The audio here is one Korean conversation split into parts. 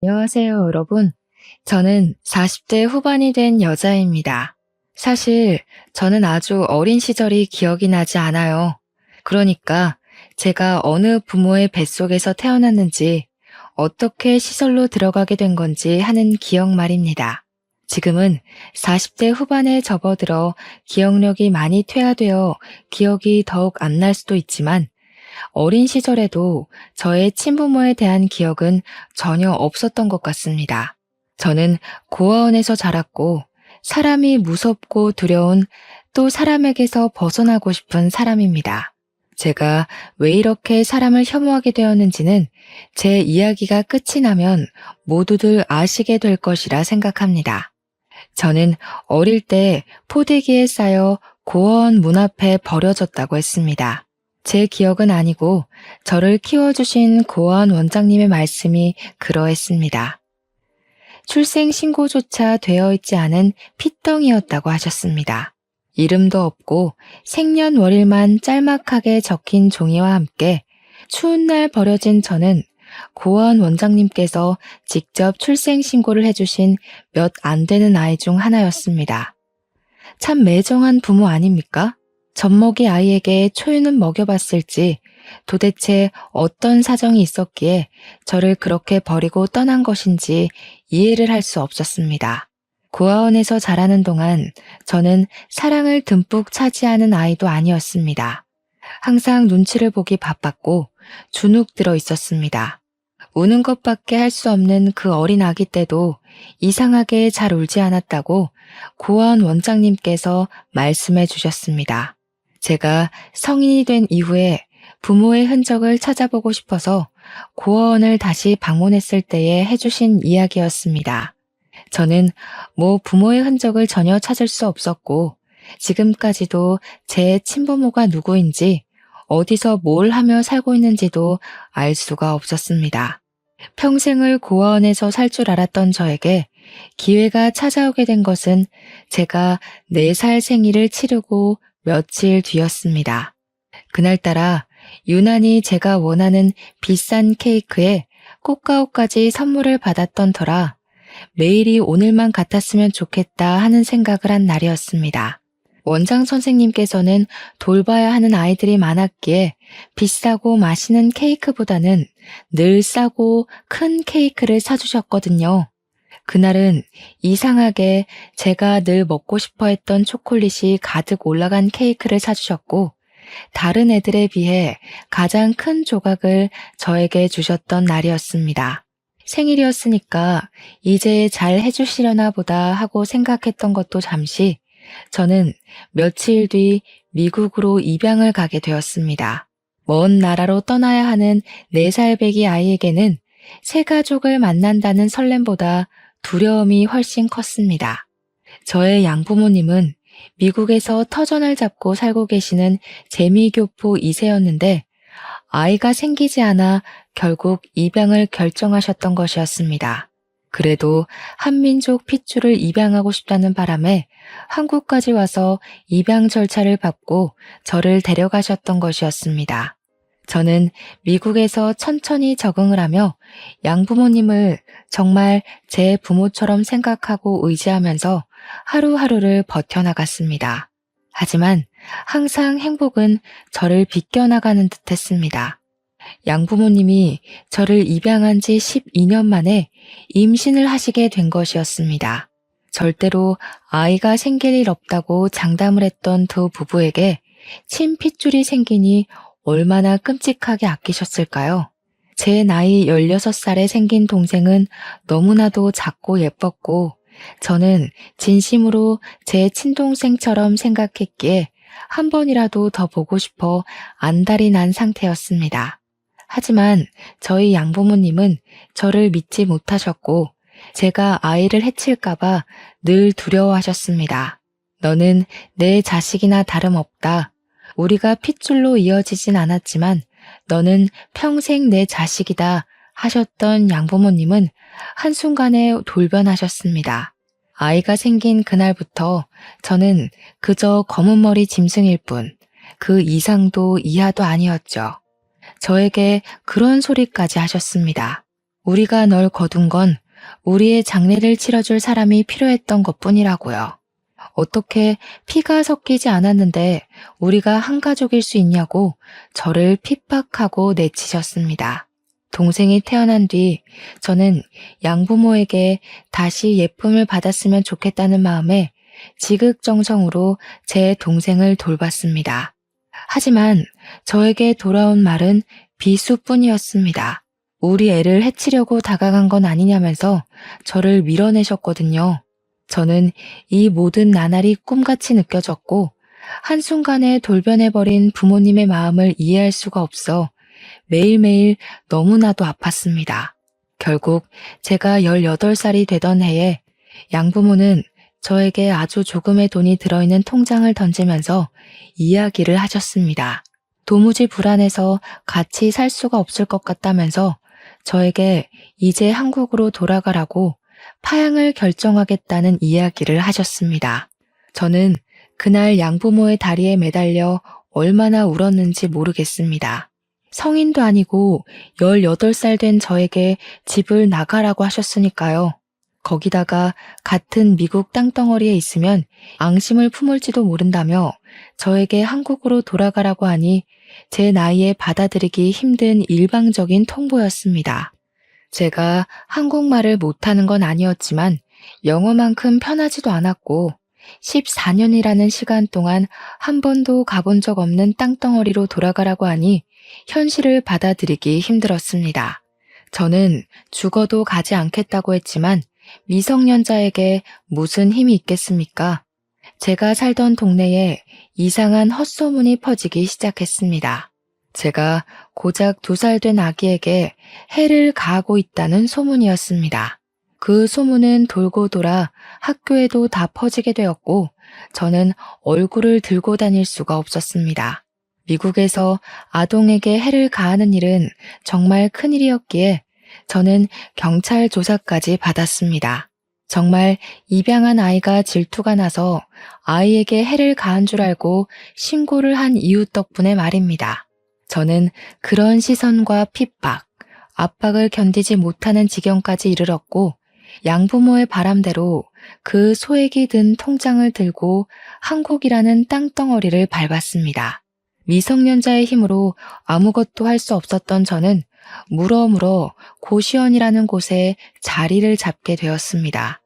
안녕하세요, 여러분. 저는 40대 후반이 된 여자입니다. 사실 저는 아주 어린 시절이 기억이 나지 않아요. 그러니까 제가 어느 부모의 뱃속에서 태어났는지, 어떻게 시설로 들어가게 된 건지 하는 기억 말입니다. 지금은 40대 후반에 접어들어 기억력이 많이 퇴화되어 기억이 더욱 안 날 수도 있지만, 어린 시절에도 저의 친부모에 대한 기억은 전혀 없었던 것 같습니다. 저는 고아원에서 자랐고 사람이 무섭고 두려운, 또 사람에게서 벗어나고 싶은 사람입니다. 제가 왜 이렇게 사람을 혐오하게 되었는지는 제 이야기가 끝이 나면 모두들 아시게 될 것이라 생각합니다. 저는 어릴 때 포대기에 쌓여 고아원 문 앞에 버려졌다고 했습니다. 제 기억은 아니고 저를 키워주신 고아원 원장님의 말씀이 그러했습니다. 출생신고조차 되어 있지 않은 핏덩이였다고 하셨습니다. 이름도 없고 생년월일만 짤막하게 적힌 종이와 함께 추운 날 버려진 저는 고아원 원장님께서 직접 출생신고를 해주신 몇 안 되는 아이 중 하나였습니다. 참 매정한 부모 아닙니까? 젖먹이 아이에게 초유는 먹여봤을지 도대체 어떤 사정이 있었기에 저를 그렇게 버리고 떠난 것인지 이해를 할 수 없었습니다. 고아원에서 자라는 동안 저는 사랑을 듬뿍 차지하는 아이도 아니었습니다. 항상 눈치를 보기 바빴고 주눅 들어 있었습니다. 우는 것밖에 할 수 없는 그 어린 아기 때도 이상하게 잘 울지 않았다고 고아원 원장님께서 말씀해 주셨습니다. 제가 성인이 된 이후에 부모의 흔적을 찾아보고 싶어서 고아원을 다시 방문했을 때에 해주신 이야기였습니다. 저는 부모의 흔적을 전혀 찾을 수 없었고 지금까지도 제 친부모가 누구인지, 어디서 뭘 하며 살고 있는지도 알 수가 없었습니다. 평생을 고아원에서 살 줄 알았던 저에게 기회가 찾아오게 된 것은 제가 4살 생일을 치르고 며칠 뒤였습니다. 그날따라 유난히 제가 원하는 비싼 케이크에 꽃가루까지 선물을 받았던 터라 매일이 오늘만 같았으면 좋겠다 하는 생각을 한 날이었습니다. 원장 선생님께서는 돌봐야 하는 아이들이 많았기에 비싸고 맛있는 케이크보다는 늘 싸고 큰 케이크를 사주셨거든요. 그날은 이상하게 제가 늘 먹고 싶어 했던 초콜릿이 가득 올라간 케이크를 사주셨고, 다른 애들에 비해 가장 큰 조각을 저에게 주셨던 날이었습니다. 생일이었으니까 이제 잘 해주시려나 보다 하고 생각했던 것도 잠시, 저는 며칠 뒤 미국으로 입양을 가게 되었습니다. 먼 나라로 떠나야 하는 4살배기 아이에게는 새 가족을 만난다는 설렘보다 두려움이 훨씬 컸습니다. 저의 양부모님은 미국에서 터전을 잡고 살고 계시는 재미교포 2세였는데 아이가 생기지 않아 결국 입양을 결정하셨던 것이었습니다. 그래도 한민족 핏줄을 입양하고 싶다는 바람에 한국까지 와서 입양 절차를 밟고 저를 데려가셨던 것이었습니다. 저는 미국에서 천천히 적응을 하며 양부모님을 정말 제 부모처럼 생각하고 의지하면서 하루하루를 버텨나갔습니다. 하지만 항상 행복은 저를 비껴나가는 듯 했습니다. 양부모님이 저를 입양한 지 12년 만에 임신을 하시게 된 것이었습니다. 절대로 아이가 생길 일 없다고 장담을 했던 두 부부에게 친핏줄이 생기니 얼마나 끔찍하게 아끼셨을까요? 제 나이 16살에 생긴 동생은 너무나도 작고 예뻤고 저는 진심으로 제 친동생처럼 생각했기에 한 번이라도 더 보고 싶어 안달이 난 상태였습니다. 하지만 저희 양부모님은 저를 믿지 못하셨고 제가 아이를 해칠까봐 늘 두려워하셨습니다. 너는 내 자식이나 다름없다. 우리가 핏줄로 이어지진 않았지만 너는 평생 내 자식이다 하셨던 양부모님은 한순간에 돌변하셨습니다. 아이가 생긴 그날부터 저는 그저 검은 머리 짐승일 뿐 그 이상도 이하도 아니었죠. 저에게 그런 소리까지 하셨습니다. 우리가 널 거둔 건 우리의 장례를 치러줄 사람이 필요했던 것뿐이라고요. 어떻게 피가 섞이지 않았는데 우리가 한 가족일 수 있냐고 저를 핍박하고 내치셨습니다. 동생이 태어난 뒤 저는 양부모에게 다시 예쁨을 받았으면 좋겠다는 마음에 지극정성으로 제 동생을 돌봤습니다. 하지만 저에게 돌아온 말은 비수뿐이었습니다. 우리 애를 해치려고 다가간 건 아니냐면서 저를 밀어내셨거든요. 저는 이 모든 나날이 꿈같이 느껴졌고 한순간에 돌변해버린 부모님의 마음을 이해할 수가 없어 매일매일 너무나도 아팠습니다. 결국 제가 18살이 되던 해에 양부모는 저에게 아주 조금의 돈이 들어있는 통장을 던지면서 이야기를 하셨습니다. 도무지 불안해서 같이 살 수가 없을 것 같다면서 저에게 이제 한국으로 돌아가라고 파양을 결정하겠다는 이야기를 하셨습니다. 저는 그날 양부모의 다리에 매달려 얼마나 울었는지 모르겠습니다. 성인도 아니고 18살 된 저에게 집을 나가라고 하셨으니까요. 거기다가 같은 미국 땅덩어리에 있으면 앙심을 품을지도 모른다며 저에게 한국으로 돌아가라고 하니 제 나이에 받아들이기 힘든 일방적인 통보였습니다. 제가 한국말을 못하는 건 아니었지만 영어만큼 편하지도 않았고 14년이라는 시간 동안 한 번도 가본 적 없는 땅덩어리로 돌아가라고 하니 현실을 받아들이기 힘들었습니다. 저는 죽어도 가지 않겠다고 했지만 미성년자에게 무슨 힘이 있겠습니까? 제가 살던 동네에 이상한 헛소문이 퍼지기 시작했습니다. 제가 고작 2살 된 아기에게 해를 가하고 있다는 소문이었습니다. 그 소문은 돌고 돌아 학교에도 다 퍼지게 되었고 저는 얼굴을 들고 다닐 수가 없었습니다. 미국에서 아동에게 해를 가하는 일은 정말 큰일이었기에 저는 경찰 조사까지 받았습니다. 정말 입양한 아이가 질투가 나서 아이에게 해를 가한 줄 알고 신고를 한 이웃 덕분에 말입니다. 저는 그런 시선과 핍박, 압박을 견디지 못하는 지경까지 이르렀고 양부모의 바람대로 그 소액이 든 통장을 들고 한국이라는 땅덩어리를 밟았습니다. 미성년자의 힘으로 아무것도 할 수 없었던 저는 물어물어 고시원이라는 곳에 자리를 잡게 되었습니다.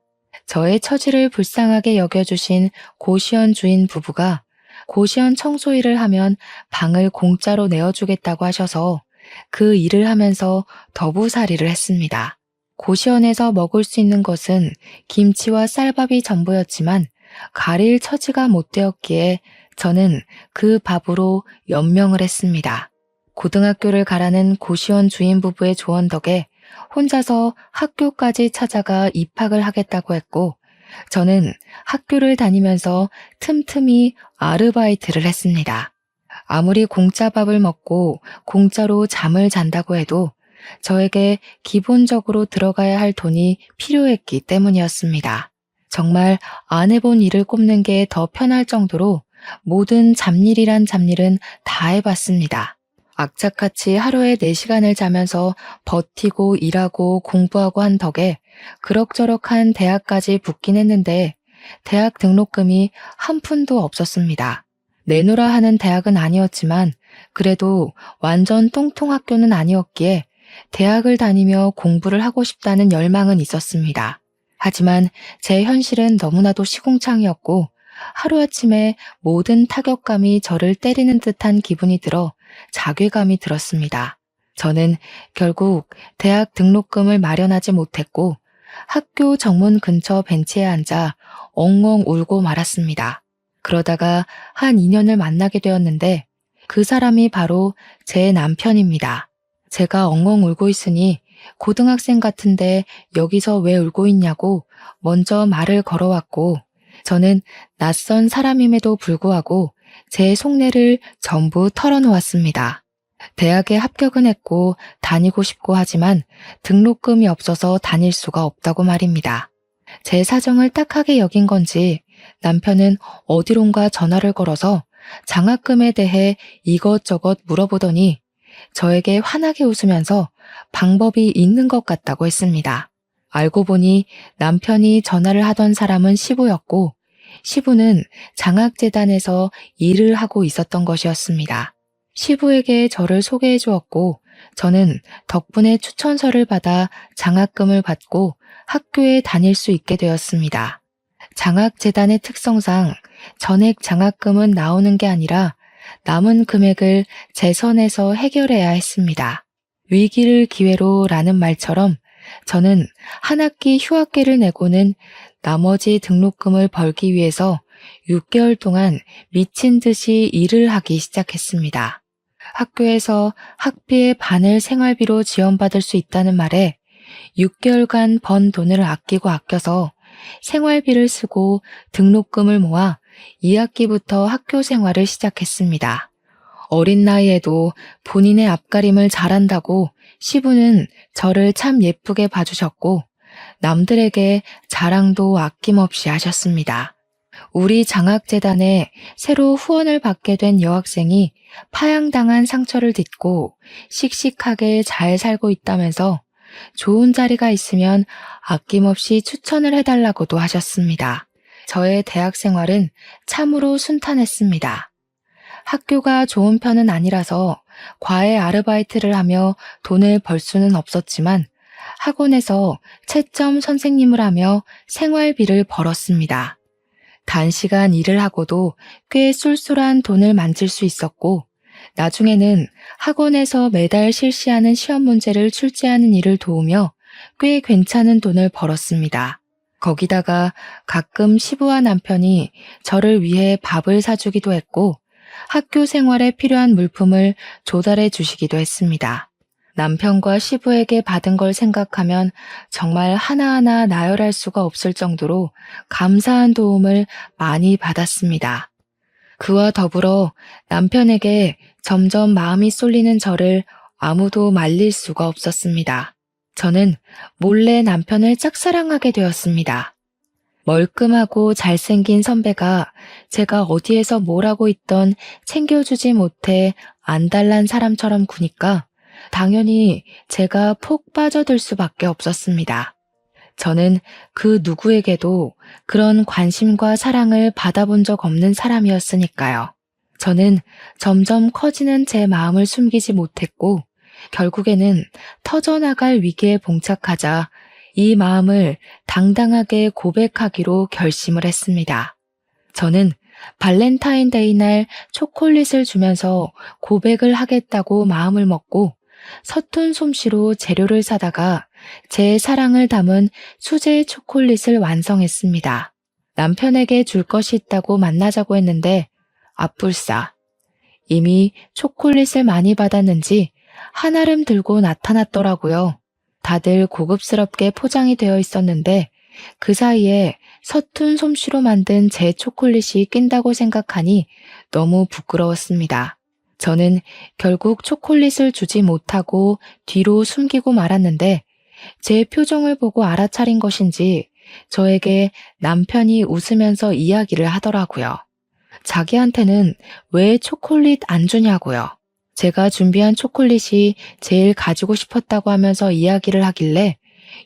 저의 처지를 불쌍하게 여겨주신 고시원 주인 부부가 고시원 청소 일을 하면 방을 공짜로 내어주겠다고 하셔서 그 일을 하면서 더부살이를 했습니다. 고시원에서 먹을 수 있는 것은 김치와 쌀밥이 전부였지만 가릴 처지가 못 되었기에 저는 그 밥으로 연명을 했습니다. 고등학교를 가라는 고시원 주인 부부의 조언 덕에 혼자서 학교까지 찾아가 입학을 하겠다고 했고 저는 학교를 다니면서 틈틈이 아르바이트를 했습니다. 아무리 공짜 밥을 먹고 공짜로 잠을 잔다고 해도 저에게 기본적으로 들어가야 할 돈이 필요했기 때문이었습니다. 정말 안 해본 일을 꼽는 게 더 편할 정도로 모든 잡일이란 잡일은 다 해봤습니다. 악착같이 하루에 4시간을 자면서 버티고 일하고 공부하고 한 덕에 그럭저럭한 대학까지 붙긴 했는데 대학 등록금이 한 푼도 없었습니다. 내놓으라 하는 대학은 아니었지만 그래도 완전 똥통 학교는 아니었기에 대학을 다니며 공부를 하고 싶다는 열망은 있었습니다. 하지만 제 현실은 너무나도 시궁창이었고 하루아침에 모든 타격감이 저를 때리는 듯한 기분이 들어 자괴감이 들었습니다. 저는 결국 대학 등록금을 마련하지 못했고 학교 정문 근처 벤치에 앉아 엉엉 울고 말았습니다. 그러다가 한 인연을 만나게 되었는데 그 사람이 바로 제 남편입니다. 제가 엉엉 울고 있으니 고등학생 같은데 여기서 왜 울고 있냐고 먼저 말을 걸어왔고 저는 낯선 사람임에도 불구하고 제 속내를 전부 털어놓았습니다. 대학에 합격은 했고 다니고 싶고 하지만 등록금이 없어서 다닐 수가 없다고 말입니다. 제 사정을 딱하게 여긴 건지 남편은 어디론가 전화를 걸어서 장학금에 대해 이것저것 물어보더니 저에게 환하게 웃으면서 방법이 있는 것 같다고 했습니다. 알고 보니 남편이 전화를 하던 사람은 시부였고, 시부는 장학재단에서 일을 하고 있었던 것이었습니다. 시부에게 저를 소개해 주었고, 저는 덕분에 추천서를 받아 장학금을 받고 학교에 다닐 수 있게 되었습니다. 장학재단의 특성상 전액 장학금은 나오는 게 아니라 남은 금액을 재선에서 해결해야 했습니다. 위기를 기회로 라는 말처럼 저는 한 학기 휴학계를 내고는 나머지 등록금을 벌기 위해서 6개월 동안 미친 듯이 일을 하기 시작했습니다. 학교에서 학비의 반을 생활비로 지원받을 수 있다는 말에 6개월간 번 돈을 아끼고 아껴서 생활비를 쓰고 등록금을 모아 2학기부터 학교 생활을 시작했습니다. 어린 나이에도 본인의 앞가림을 잘한다고 시부는 저를 참 예쁘게 봐주셨고 남들에게 자랑도 아낌없이 하셨습니다. 우리 장학재단에 새로 후원을 받게 된 여학생이 파양당한 상처를 딛고 씩씩하게 잘 살고 있다면서 좋은 자리가 있으면 아낌없이 추천을 해달라고도 하셨습니다. 저의 대학 생활은 참으로 순탄했습니다. 학교가 좋은 편은 아니라서 과외 아르바이트를 하며 돈을 벌 수는 없었지만 학원에서 채점 선생님을 하며 생활비를 벌었습니다. 단시간 일을 하고도 꽤 쏠쏠한 돈을 만질 수 있었고 나중에는 학원에서 매달 실시하는 시험 문제를 출제하는 일을 도우며 꽤 괜찮은 돈을 벌었습니다. 거기다가 가끔 시부와 남편이 저를 위해 밥을 사주기도 했고 학교 생활에 필요한 물품을 조달해 주시기도 했습니다. 남편과 시부에게 받은 걸 생각하면 정말 하나하나 나열할 수가 없을 정도로 감사한 도움을 많이 받았습니다. 그와 더불어 남편에게 점점 마음이 쏠리는 저를 아무도 말릴 수가 없었습니다. 저는 몰래 남편을 짝사랑하게 되었습니다. 멀끔하고 잘생긴 선배가 제가 어디에서 뭘 하고 있던 챙겨주지 못해 안달난 사람처럼 구니까 당연히 제가 폭 빠져들 수밖에 없었습니다. 저는 그 누구에게도 그런 관심과 사랑을 받아본 적 없는 사람이었으니까요. 저는 점점 커지는 제 마음을 숨기지 못했고 결국에는 터져나갈 위기에 봉착하자 이 마음을 당당하게 고백하기로 결심을 했습니다. 저는 발렌타인데이 날 초콜릿을 주면서 고백을 하겠다고 마음을 먹고 서툰 솜씨로 재료를 사다가 제 사랑을 담은 수제 초콜릿을 완성했습니다. 남편에게 줄 것이 있다고 만나자고 했는데 앞불싸. 이미 초콜릿을 많이 받았는지 한알음 들고 나타났더라고요. 다들 고급스럽게 포장이 되어 있었는데 그 사이에 서툰 솜씨로 만든 제 초콜릿이 낀다고 생각하니 너무 부끄러웠습니다. 저는 결국 초콜릿을 주지 못하고 뒤로 숨기고 말았는데 제 표정을 보고 알아차린 것인지 저에게 남편이 웃으면서 이야기를 하더라고요. 자기한테는 왜 초콜릿 안 주냐고요. 제가 준비한 초콜릿이 제일 가지고 싶었다고 하면서 이야기를 하길래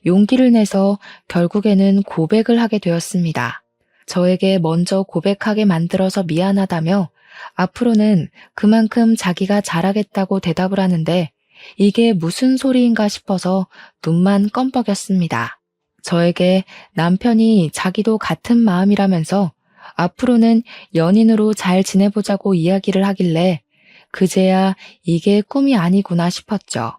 용기를 내서 결국에는 고백을 하게 되었습니다. 저에게 먼저 고백하게 만들어서 미안하다며 앞으로는 그만큼 자기가 잘하겠다고 대답을 하는데 이게 무슨 소리인가 싶어서 눈만 껌뻑였습니다. 저에게 남편이 자기도 같은 마음이라면서 앞으로는 연인으로 잘 지내보자고 이야기를 하길래 그제야 이게 꿈이 아니구나 싶었죠.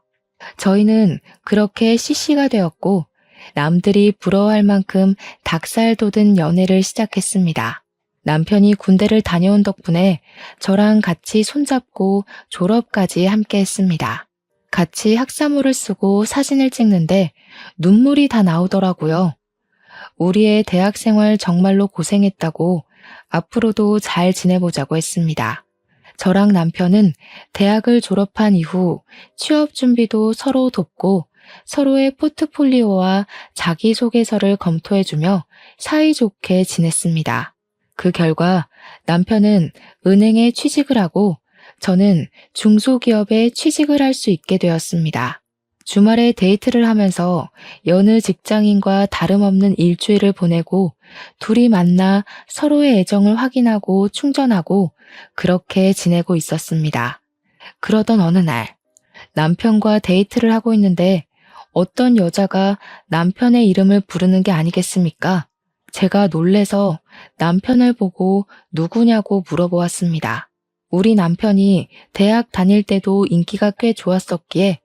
저희는 그렇게 CC가 되었고 남들이 부러워할 만큼 닭살 돋은 연애를 시작했습니다. 남편이 군대를 다녀온 덕분에 저랑 같이 손잡고 졸업까지 함께 했습니다. 같이 학사모를 쓰고 사진을 찍는데 눈물이 다 나오더라고요. 우리의 대학생활 정말로 고생했다고 앞으로도 잘 지내보자고 했습니다. 저랑 남편은 대학을 졸업한 이후 취업 준비도 서로 돕고 서로의 포트폴리오와 자기소개서를 검토해주며 사이좋게 지냈습니다. 그 결과 남편은 은행에 취직을 하고 저는 중소기업에 취직을 할 수 있게 되었습니다. 주말에 데이트를 하면서 여느 직장인과 다름없는 일주일을 보내고 둘이 만나 서로의 애정을 확인하고 충전하고 그렇게 지내고 있었습니다. 그러던 어느 날 남편과 데이트를 하고 있는데 어떤 여자가 남편의 이름을 부르는 게 아니겠습니까? 제가 놀래서 남편을 보고 누구냐고 물어보았습니다. 우리 남편이 대학 다닐 때도 인기가 꽤 좋았었기에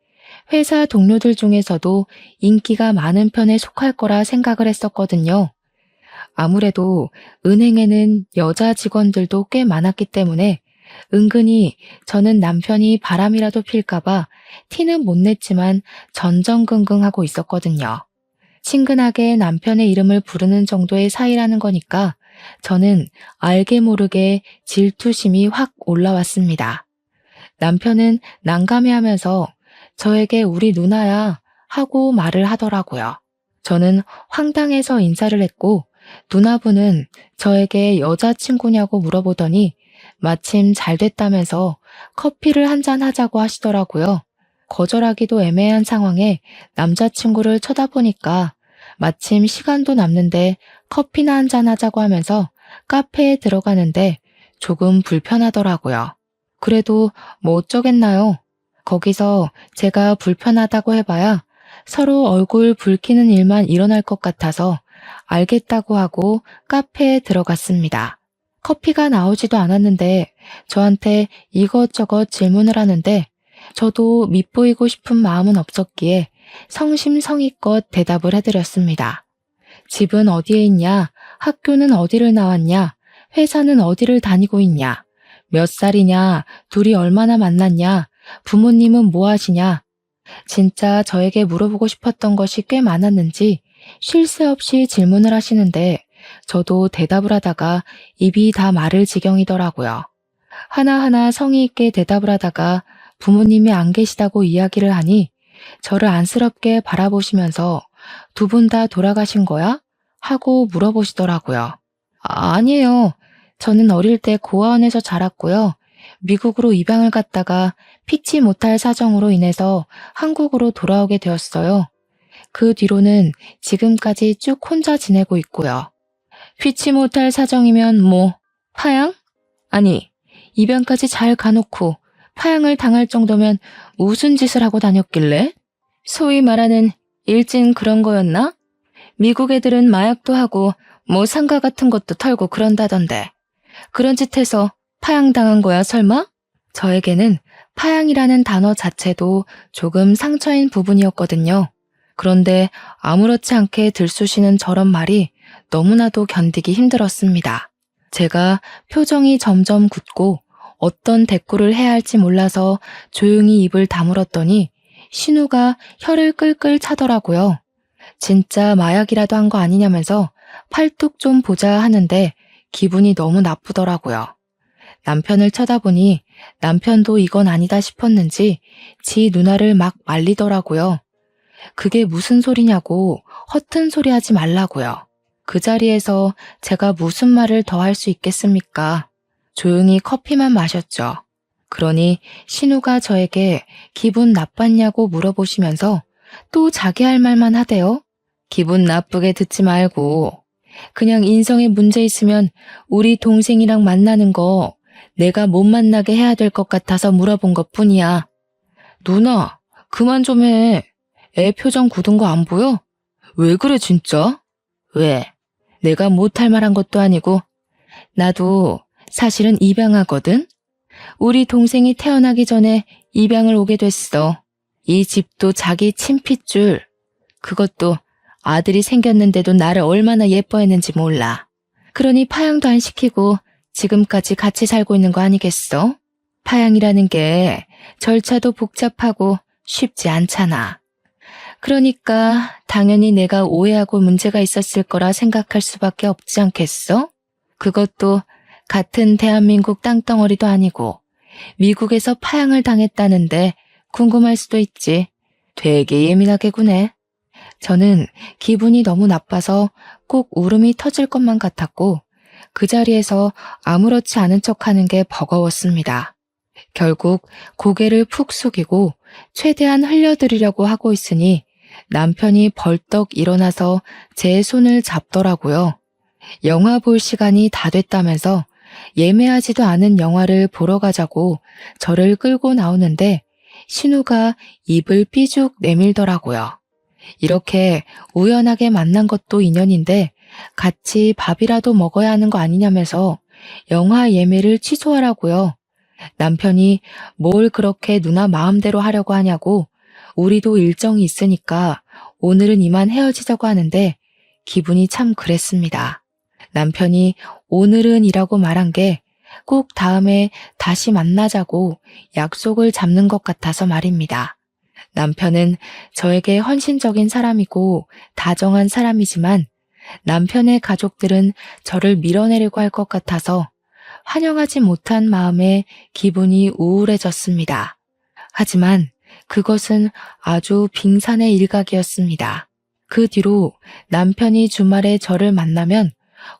회사 동료들 중에서도 인기가 많은 편에 속할 거라 생각을 했었거든요. 아무래도 은행에는 여자 직원들도 꽤 많았기 때문에 은근히 저는 남편이 바람이라도 필까봐 티는 못 냈지만 전전긍긍하고 있었거든요. 친근하게 남편의 이름을 부르는 정도의 사이라는 거니까 저는 알게 모르게 질투심이 확 올라왔습니다. 남편은 난감해하면서 저에게 우리 누나야 하고 말을 하더라고요. 저는 황당해서 인사를 했고 누나분은 저에게 여자친구냐고 물어보더니 마침 잘 됐다면서 커피를 한잔 하자고 하시더라고요. 거절하기도 애매한 상황에 남자친구를 쳐다보니까 마침 시간도 남는데 커피나 한잔 하자고 하면서 카페에 들어가는데 조금 불편하더라고요. 그래도 뭐 어쩌겠나요? 거기서 제가 불편하다고 해봐야 서로 얼굴 붉히는 일만 일어날 것 같아서 알겠다고 하고 카페에 들어갔습니다. 커피가 나오지도 않았는데 저한테 이것저것 질문을 하는데 저도 밉보이고 싶은 마음은 없었기에 성심성의껏 대답을 해드렸습니다. 집은 어디에 있냐? 학교는 어디를 나왔냐? 회사는 어디를 다니고 있냐? 몇 살이냐? 둘이 얼마나 만났냐? 부모님은 뭐 하시냐? 진짜 저에게 물어보고 싶었던 것이 꽤 많았는지 쉴 새 없이 질문을 하시는데 저도 대답을 하다가 입이 다 마를 지경이더라고요. 하나하나 성의 있게 대답을 하다가 부모님이 안 계시다고 이야기를 하니 저를 안쓰럽게 바라보시면서 두 분 다 돌아가신 거야? 하고 물어보시더라고요. 아니에요. 저는 어릴 때 고아원에서 자랐고요. 미국으로 입양을 갔다가 피치 못할 사정으로 인해서 한국으로 돌아오게 되었어요. 그 뒤로는 지금까지 쭉 혼자 지내고 있고요. 피치 못할 사정이면 뭐 파양? 아니, 입양까지 잘 가놓고 파양을 당할 정도면 무슨 짓을 하고 다녔길래? 소위 말하는 일진 그런 거였나? 미국 애들은 마약도 하고 뭐 상가 같은 것도 털고 그런다던데. 그런 짓 해서 파양당한 거야 설마? 저에게는 파양이라는 단어 자체도 조금 상처인 부분이었거든요. 그런데 아무렇지 않게 들쑤시는 저런 말이 너무나도 견디기 힘들었습니다. 제가 표정이 점점 굳고 어떤 대꾸를 해야 할지 몰라서 조용히 입을 다물었더니 신우가 혀를 끌끌 차더라고요. 진짜 마약이라도 한 거 아니냐면서 팔뚝 좀 보자 하는데 기분이 너무 나쁘더라고요. 남편을 쳐다보니 남편도 이건 아니다 싶었는지 지 누나를 막 말리더라고요. 그게 무슨 소리냐고 허튼 소리 하지 말라고요. 그 자리에서 제가 무슨 말을 더 할 수 있겠습니까? 조용히 커피만 마셨죠. 그러니 신우가 저에게 기분 나빴냐고 물어보시면서 또 자기 할 말만 하대요. 기분 나쁘게 듣지 말고 그냥 인성에 문제 있으면 우리 동생이랑 만나는 거 내가 못 만나게 해야 될 것 같아서 물어본 것뿐이야. 누나, 그만 좀 해. 애 표정 굳은 거 안 보여? 왜 그래 진짜? 왜? 내가 못할 말한 것도 아니고 나도 사실은 입양하거든? 우리 동생이 태어나기 전에 입양을 오게 됐어. 이 집도 자기 친핏줄. 그것도 아들이 생겼는데도 나를 얼마나 예뻐했는지 몰라. 그러니 파양도 안 시키고 지금까지 같이 살고 있는 거 아니겠어? 파양이라는 게 절차도 복잡하고 쉽지 않잖아. 그러니까 당연히 내가 오해하고 문제가 있었을 거라 생각할 수밖에 없지 않겠어? 그것도 같은 대한민국 땅덩어리도 아니고 미국에서 파양을 당했다는데 궁금할 수도 있지. 되게 예민하게 구네. 저는 기분이 너무 나빠서 꼭 울음이 터질 것만 같았고 그 자리에서 아무렇지 않은 척하는 게 버거웠습니다. 결국 고개를 푹 숙이고 최대한 흘려드리려고 하고 있으니 남편이 벌떡 일어나서 제 손을 잡더라고요. 영화 볼 시간이 다 됐다면서 예매하지도 않은 영화를 보러 가자고 저를 끌고 나오는데 신우가 입을 삐죽 내밀더라고요. 이렇게 우연하게 만난 것도 인연인데 같이 밥이라도 먹어야 하는 거 아니냐면서 영화 예매를 취소하라고요. 남편이 뭘 그렇게 누나 마음대로 하려고 하냐고 우리도 일정이 있으니까 오늘은 이만 헤어지자고 하는데 기분이 참 그랬습니다. 남편이 오늘은 이라고 말한 게 꼭 다음에 다시 만나자고 약속을 잡는 것 같아서 말입니다. 남편은 저에게 헌신적인 사람이고 다정한 사람이지만 남편의 가족들은 저를 밀어내려고 할 것 같아서 환영하지 못한 마음에 기분이 우울해졌습니다. 하지만 그것은 아주 빙산의 일각이었습니다. 그 뒤로 남편이 주말에 저를 만나면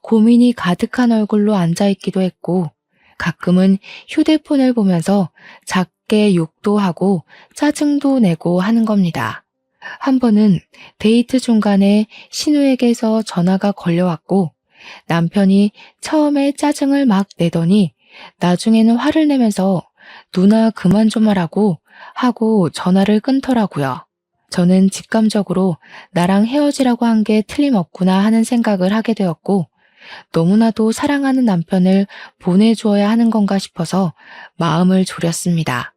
고민이 가득한 얼굴로 앉아있기도 했고 가끔은 휴대폰을 보면서 작게 욕도 하고 짜증도 내고 하는 겁니다. 한 번은 데이트 중간에 신우에게서 전화가 걸려왔고 남편이 처음에 짜증을 막 내더니 나중에는 화를 내면서 누나 그만 좀 하라고 하고 전화를 끊더라고요. 저는 직감적으로 나랑 헤어지라고 한 게 틀림없구나 하는 생각을 하게 되었고 너무나도 사랑하는 남편을 보내주어야 하는 건가 싶어서 마음을 졸였습니다.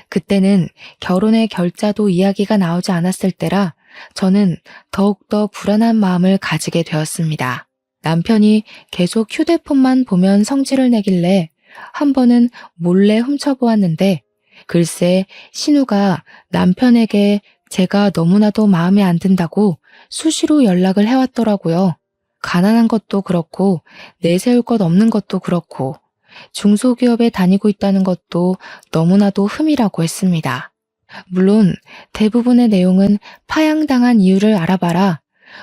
그때는 결혼의 결자도 이야기가 나오지 않았을 때라 저는 더욱더 불안한 마음을 가지게 되었습니다. 남편이 계속 휴대폰만 보면 성질을 내길래 한 번은 몰래 훔쳐보았는데 글쎄 신우가 남편에게 제가 너무나도 마음에 안 든다고 수시로 연락을 해왔더라고요. 가난한 것도 그렇고 내세울 것 없는 것도 그렇고 중소기업에 다니고 있다는 것도 너무나도 흠이라고 했습니다. 물론 대부분의 내용은 파양당한 이유를 알아봐라.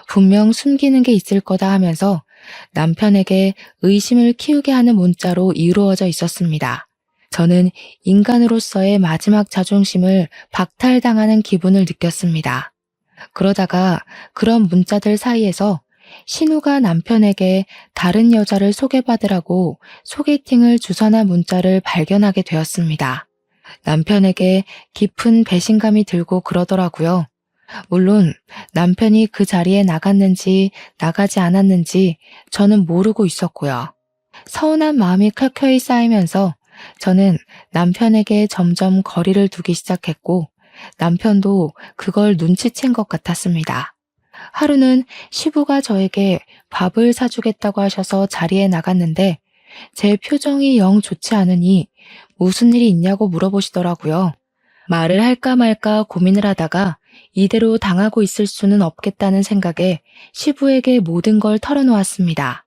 분명 숨기는 게 있을 거다 하면서 남편에게 의심을 키우게 하는 문자로 이루어져 있었습니다. 저는 인간으로서의 마지막 자존심을 박탈당하는 기분을 느꼈습니다. 그러다가 그런 문자들 사이에서 신우가 남편에게 다른 여자를 소개받으라고 소개팅을 주선한 문자를 발견하게 되었습니다. 남편에게 깊은 배신감이 들고 그러더라고요. 물론 남편이 그 자리에 나갔는지 나가지 않았는지 저는 모르고 있었고요. 서운한 마음이 켜켜이 쌓이면서 저는 남편에게 점점 거리를 두기 시작했고 남편도 그걸 눈치챈 것 같았습니다. 하루는 시부가 저에게 밥을 사주겠다고 하셔서 자리에 나갔는데 제 표정이 영 좋지 않으니 무슨 일이 있냐고 물어보시더라고요. 말을 할까 말까 고민을 하다가 이대로 당하고 있을 수는 없겠다는 생각에 시부에게 모든 걸 털어놓았습니다.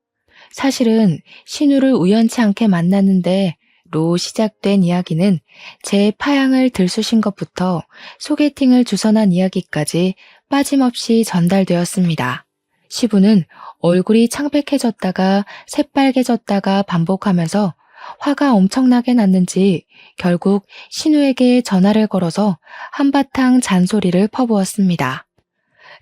사실은 신우를 우연치 않게 만났는데 로 시작된 이야기는 제 파양을 들쑤신 것부터 소개팅을 주선한 이야기까지 빠짐없이 전달되었습니다. 시부는 얼굴이 창백해졌다가 새빨개졌다가 반복하면서 화가 엄청나게 났는지 결국 신우에게 전화를 걸어서 한바탕 잔소리를 퍼부었습니다.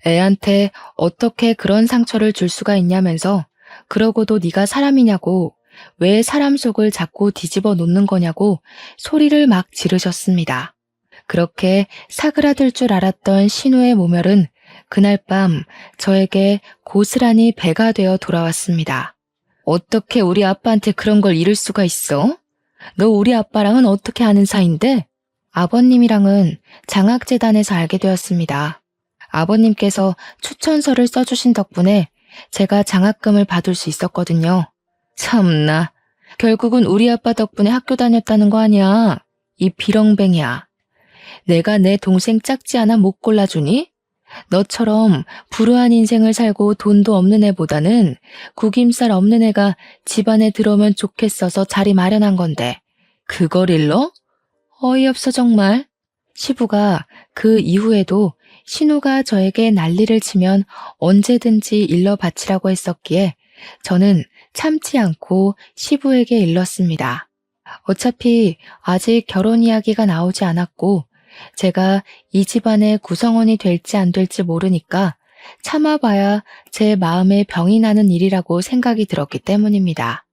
애한테 어떻게 그런 상처를 줄 수가 있냐면서 그러고도 네가 사람이냐고 왜 사람 속을 자꾸 뒤집어 놓는 거냐고 소리를 막 지르셨습니다. 그렇게 사그라들 줄 알았던 신우의 모멸은 그날 밤 저에게 고스란히 배가 되어 돌아왔습니다. 어떻게 우리 아빠한테 그런 걸 이럴 수가 있어? 너 우리 아빠랑은 어떻게 아는 사이인데? 아버님이랑은 장학재단에서 알게 되었습니다. 아버님께서 추천서를 써주신 덕분에 제가 장학금을 받을 수 있었거든요. 참나, 결국은 우리 아빠 덕분에 학교 다녔다는 거 아니야. 이 비렁뱅이야. 내가 내 동생 짝지 않아 못 골라주니? 너처럼 불우한 인생을 살고 돈도 없는 애보다는 구김살 없는 애가 집안에 들어오면 좋겠어서 자리 마련한 건데 그걸 일러? 어이없어 정말. 시부가 그 이후에도 신우가 저에게 난리를 치면 언제든지 일러 바치라고 했었기에 저는 참지 않고 시부에게 일렀습니다. 어차피 아직 결혼 이야기가 나오지 않았고 제가 이 집안의 구성원이 될지 안 될지 모르니까 참아봐야 제 마음에 병이 나는 일이라고 생각이 들었기 때문입니다.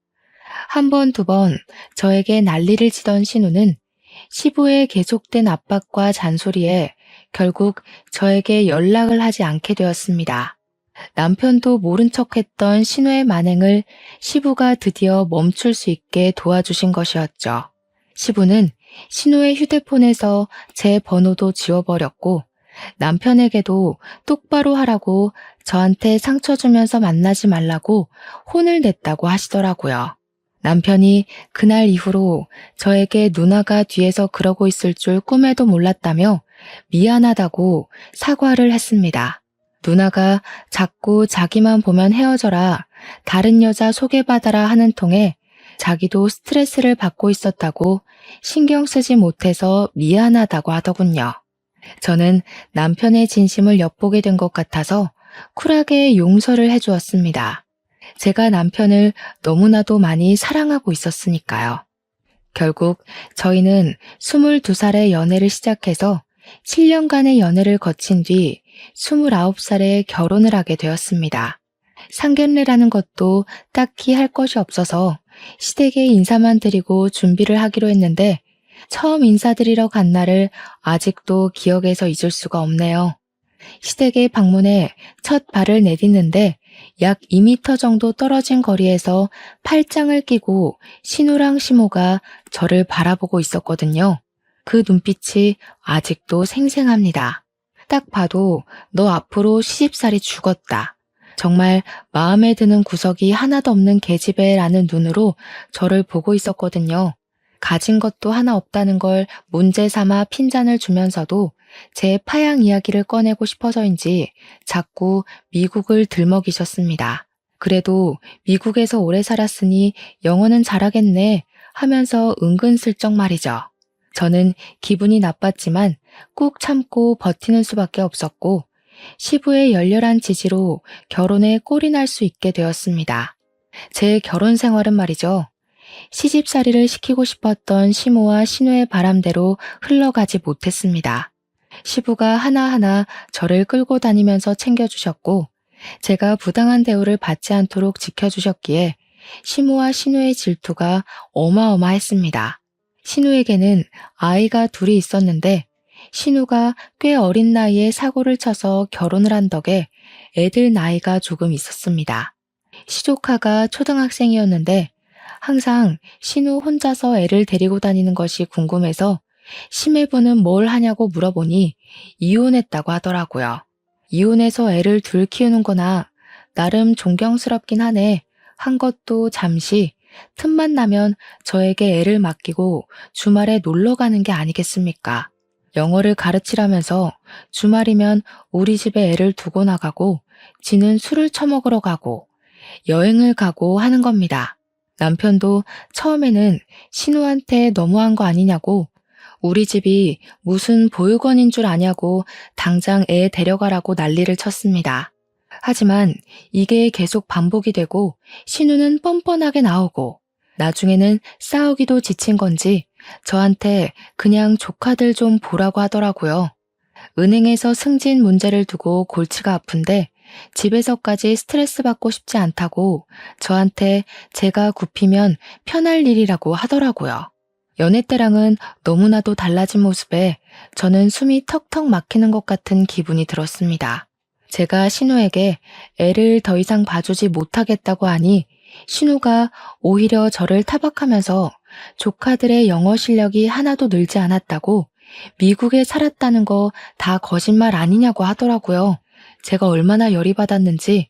한 번, 두 번 저에게 난리를 치던 신우는 시부의 계속된 압박과 잔소리에 결국 저에게 연락을 하지 않게 되었습니다. 남편도 모른 척했던 신우의 만행을 시부가 드디어 멈출 수 있게 도와주신 것이었죠. 시부는 신우의 휴대폰에서 제 번호도 지워버렸고 남편에게도 똑바로 하라고 저한테 상처 주면서 만나지 말라고 혼을 냈다고 하시더라고요. 남편이 그날 이후로 저에게 누나가 뒤에서 그러고 있을 줄 꿈에도 몰랐다며 미안하다고 사과를 했습니다. 누나가 자꾸 자기만 보면 헤어져라, 다른 여자 소개받아라 하는 통에 자기도 스트레스를 받고 있었다고 신경 쓰지 못해서 미안하다고 하더군요. 저는 남편의 진심을 엿보게 된 것 같아서 쿨하게 용서를 해주었습니다. 제가 남편을 너무나도 많이 사랑하고 있었으니까요. 결국 저희는 22살에 연애를 시작해서 7년간의 연애를 거친 뒤 29살에 결혼을 하게 되었습니다. 상견례라는 것도 딱히 할 것이 없어서 시댁에 인사만 드리고 준비를 하기로 했는데 처음 인사드리러 간 날을 아직도 기억에서 잊을 수가 없네요. 시댁에 방문해 첫 발을 내딛는데 약 2미터 정도 떨어진 거리에서 팔짱을 끼고 신우랑 시모가 저를 바라보고 있었거든요. 그 눈빛이 아직도 생생합니다. 딱 봐도 너 앞으로 시집살이 죽었다. 정말 마음에 드는 구석이 하나도 없는 계집애라는 눈으로 저를 보고 있었거든요. 가진 것도 하나 없다는 걸 문제 삼아 핀잔을 주면서도 제 파양 이야기를 꺼내고 싶어서인지 자꾸 미국을 들먹이셨습니다. 그래도 미국에서 오래 살았으니 영어는 잘하겠네 하면서 은근슬쩍 말이죠. 저는 기분이 나빴지만 꾹 참고 버티는 수밖에 없었고 시부의 열렬한 지지로 결혼에 꼴이 날 수 있게 되었습니다. 제 결혼 생활은 말이죠. 시집살이를 시키고 싶었던 시모와 신우의 바람대로 흘러가지 못했습니다. 시부가 하나하나 저를 끌고 다니면서 챙겨주셨고 제가 부당한 대우를 받지 않도록 지켜주셨기에 시모와 신우의 질투가 어마어마했습니다. 신우에게는 아이가 둘이 있었는데 신우가 꽤 어린 나이에 사고를 쳐서 결혼을 한 덕에 애들 나이가 조금 있었습니다. 시조카가 초등학생이었는데 항상 신우 혼자서 애를 데리고 다니는 것이 궁금해서 심해부는 뭘 하냐고 물어보니 이혼했다고 하더라고요. 이혼해서 애를 둘 키우는구나. 나름 존경스럽긴 하네. 한 것도 잠시 틈만 나면 저에게 애를 맡기고 주말에 놀러 가는 게 아니겠습니까? 영어를 가르치라면서 주말이면 우리 집에 애를 두고 나가고 지는 술을 처먹으러 가고 여행을 가고 하는 겁니다. 남편도 처음에는 신우한테 너무한 거 아니냐고 우리 집이 무슨 보육원인 줄 아냐고 당장 애 데려가라고 난리를 쳤습니다. 하지만 이게 계속 반복이 되고 신우는 뻔뻔하게 나오고 나중에는 싸우기도 지친 건지 저한테 그냥 조카들 좀 보라고 하더라고요. 은행에서 승진 문제를 두고 골치가 아픈데 집에서까지 스트레스 받고 싶지 않다고 저한테 제가 굽히면 편할 일이라고 하더라고요. 연애 때랑은 너무나도 달라진 모습에 저는 숨이 턱턱 막히는 것 같은 기분이 들었습니다. 제가 신우에게 애를 더 이상 봐주지 못하겠다고 하니 신우가 오히려 저를 타박하면서 조카들의 영어 실력이 하나도 늘지 않았다고 미국에 살았다는 거 다 거짓말 아니냐고 하더라고요. 제가 얼마나 열이 받았는지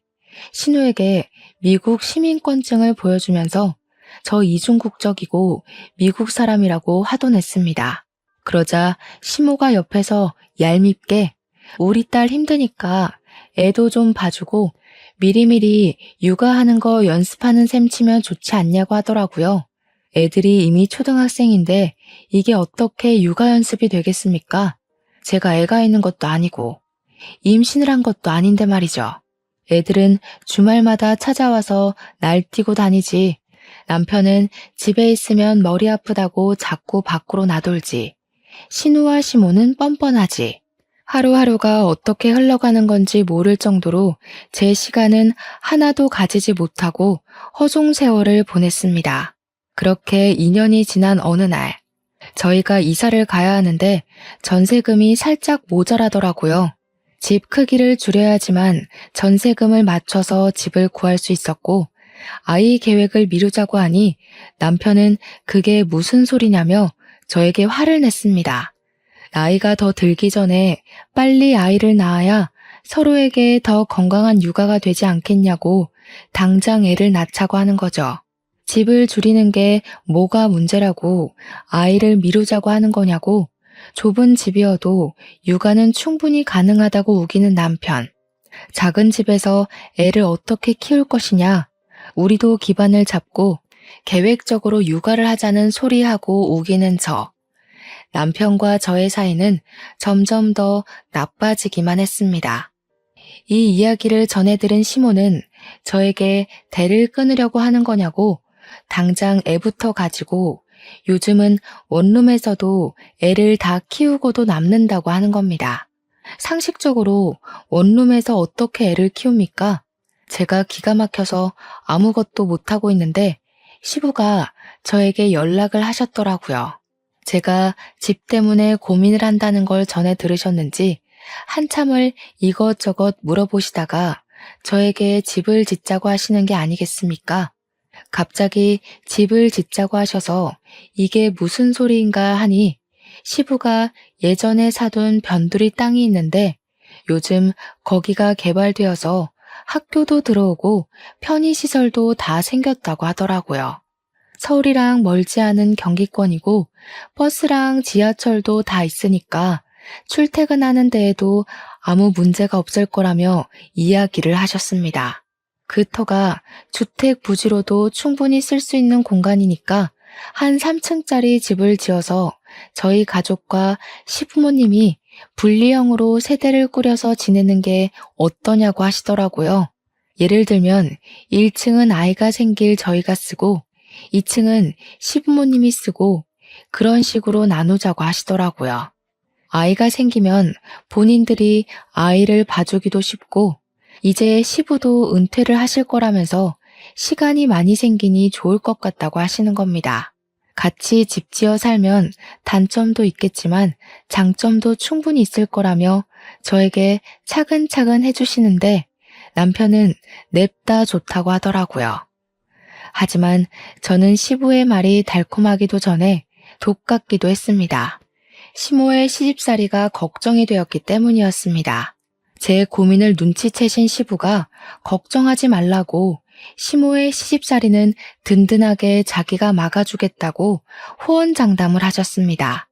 신우에게 미국 시민권증을 보여주면서 저 이중국적이고 미국 사람이라고 화도냈습니다. 그러자 시모가 옆에서 얄밉게 우리 딸 힘드니까 애도 좀 봐주고 미리미리 육아하는 거 연습하는 셈 치면 좋지 않냐고 하더라고요. 애들이 이미 초등학생인데 이게 어떻게 육아 연습이 되겠습니까? 제가 애가 있는 것도 아니고 임신을 한 것도 아닌데 말이죠. 애들은 주말마다 찾아와서 날뛰고 다니지 남편은 집에 있으면 머리 아프다고 자꾸 밖으로 나돌지. 신우와 시모는 뻔뻔하지. 하루하루가 어떻게 흘러가는 건지 모를 정도로 제 시간은 하나도 가지지 못하고 허송세월을 보냈습니다. 그렇게 2년이 지난 어느 날, 저희가 이사를 가야 하는데 전세금이 살짝 모자라더라고요. 집 크기를 줄여야지만 전세금을 맞춰서 집을 구할 수 있었고, 아이 계획을 미루자고 하니 남편은 그게 무슨 소리냐며 저에게 화를 냈습니다. 나이가 더 들기 전에 빨리 아이를 낳아야 서로에게 더 건강한 육아가 되지 않겠냐고 당장 애를 낳자고 하는 거죠. 집을 줄이는 게 뭐가 문제라고 아이를 미루자고 하는 거냐고, 좁은 집이어도 육아는 충분히 가능하다고 우기는 남편. 작은 집에서 애를 어떻게 키울 것이냐, 우리도 기반을 잡고 계획적으로 육아를 하자는 소리하고 우기는 저. 남편과 저의 사이는 점점 더 나빠지기만 했습니다. 이 이야기를 전해들은 시모는 저에게 대를 끊으려고 하는 거냐고 당장 애부터 가지고 요즘은 원룸에서도 애를 다 키우고도 남는다고 하는 겁니다. 상식적으로 원룸에서 어떻게 애를 키웁니까? 제가 기가 막혀서 아무것도 못하고 있는데 시부가 저에게 연락을 하셨더라고요. 제가 집 때문에 고민을 한다는 걸 전해 들으셨는지 한참을 이것저것 물어보시다가 저에게 집을 짓자고 하시는 게 아니겠습니까? 갑자기 집을 짓자고 하셔서 이게 무슨 소리인가 하니 시부가 예전에 사둔 변두리 땅이 있는데 요즘 거기가 개발되어서 학교도 들어오고 편의시설도 다 생겼다고 하더라고요. 서울이랑 멀지 않은 경기권이고 버스랑 지하철도 다 있으니까 출퇴근하는 데에도 아무 문제가 없을 거라며 이야기를 하셨습니다. 그 터가 주택 부지로도 충분히 쓸 수 있는 공간이니까 한 3층짜리 집을 지어서 저희 가족과 시부모님이 분리형으로 세대를 꾸려서 지내는 게 어떠냐고 하시더라고요. 예를 들면 1층은 아이가 생길 저희가 쓰고 2층은 시부모님이 쓰고 그런 식으로 나누자고 하시더라고요. 아이가 생기면 본인들이 아이를 봐주기도 쉽고 이제 시부도 은퇴를 하실 거라면서 시간이 많이 생기니 좋을 것 같다고 하시는 겁니다. 같이 집 지어 살면 단점도 있겠지만 장점도 충분히 있을 거라며 저에게 차근차근 해주시는데 남편은 냅다 좋다고 하더라고요. 하지만 저는 시부의 말이 달콤하기도 전에 독 같기도 했습니다. 시모의 시집살이가 걱정이 되었기 때문이었습니다. 제 고민을 눈치채신 시부가 걱정하지 말라고 시모의 시집살이는 든든하게 자기가 막아주겠다고 호언장담을 하셨습니다.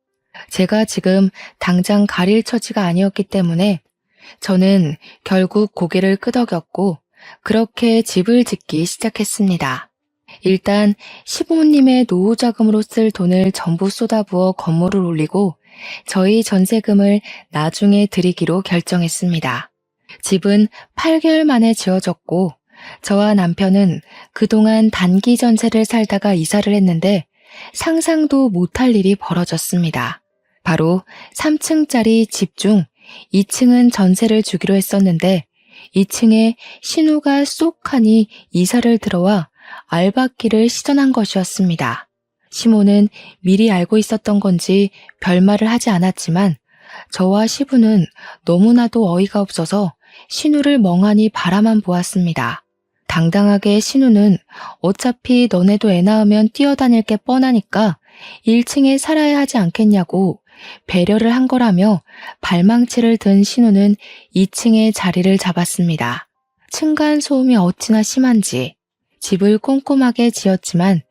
제가 지금 당장 가릴 처지가 아니었기 때문에 저는 결국 고개를 끄덕였고 그렇게 집을 짓기 시작했습니다. 일단 시부모님의 노후자금으로 쓸 돈을 전부 쏟아부어 건물을 올리고 저희 전세금을 나중에 드리기로 결정했습니다. 집은 8개월 만에 지어졌고 저와 남편은 그동안 단기 전세를 살다가 이사를 했는데 상상도 못할 일이 벌어졌습니다. 바로 3층짜리 집 중 2층은 전세를 주기로 했었는데 2층에 신우가 쏙 하니 이사를 들어와 알박기를 시전한 것이었습니다. 시모는 미리 알고 있었던 건지 별말을 하지 않았지만 저와 시부는 너무나도 어이가 없어서 신우를 멍하니 바라만 보았습니다. 당당하게 신우는 어차피 너네도 애 낳으면 뛰어다닐 게 뻔하니까 1층에 살아야 하지 않겠냐고 배려를 한 거라며 발망치를 든 신우는 2층에 자리를 잡았습니다. 층간소음이 어찌나 심한지 집을 꼼꼼하게 지었지만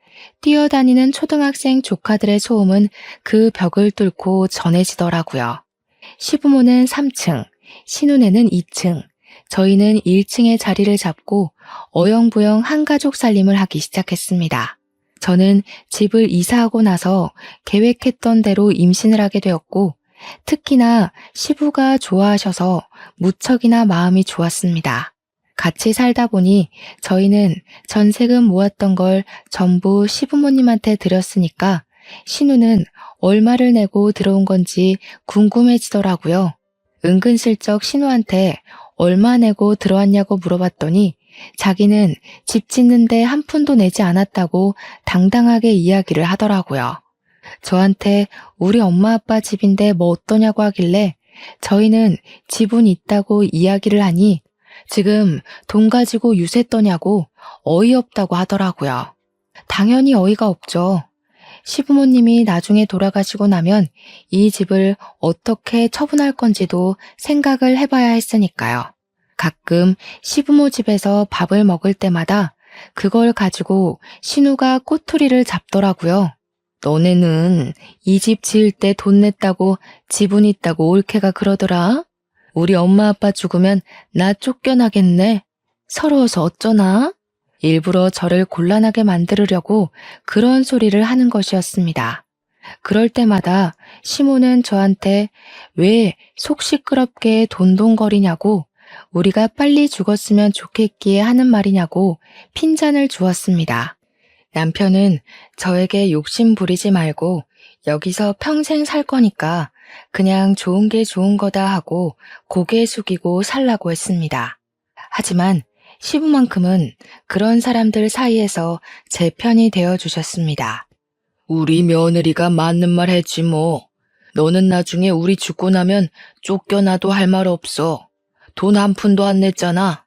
뛰어다니는 초등학생 조카들의 소음은 그 벽을 뚫고 전해지더라고요. 시부모는 3층, 신우네는 2층, 저희는 1층에 자리를 잡고 어영부영 한가족 살림을 하기 시작했습니다. 저는 집을 이사하고 나서 계획했던 대로 임신을 하게 되었고 특히나 시부가 좋아하셔서 무척이나 마음이 좋았습니다. 같이 살다 보니 저희는 전세금 모았던 걸 전부 시부모님한테 드렸으니까 신우는 얼마를 내고 들어온 건지 궁금해지더라고요. 은근슬쩍 신우한테 얼마 내고 들어왔냐고 물어봤더니 자기는 집 짓는데 한 푼도 내지 않았다고 당당하게 이야기를 하더라고요. 저한테 우리 엄마 아빠 집인데 뭐 어떠냐고 하길래 저희는 집은 있다고 이야기를 하니 지금 돈 가지고 유세 떠냐고 어이없다고 하더라고요. 당연히 어이가 없죠. 시부모님이 나중에 돌아가시고 나면 이 집을 어떻게 처분할 건지도 생각을 해봐야 했으니까요. 가끔 시부모 집에서 밥을 먹을 때마다 그걸 가지고 신우가 꼬투리를 잡더라고요. 너네는 이 집 지을 때 돈 냈다고 지분 있다고 올케가 그러더라. 우리 엄마 아빠 죽으면 나 쫓겨나겠네. 서러워서 어쩌나? 일부러 저를 곤란하게 만들으려고 그런 소리를 하는 것이었습니다. 그럴 때마다 시모는 저한테 왜 속 시끄럽게 돈돈거리냐고 우리가 빨리 죽었으면 좋겠기에 하는 말이냐고 핀잔을 주었습니다. 남편은 저에게 욕심 부리지 말고 여기서 평생 살 거니까 그냥 좋은 게 좋은 거다 하고 고개 숙이고 살라고 했습니다. 하지만 시부만큼은 그런 사람들 사이에서 제 편이 되어주셨습니다. 우리 며느리가 맞는 말 했지 뭐. 너는 나중에 우리 죽고 나면 쫓겨나도 할 말 없어. 돈 한 푼도 안 냈잖아.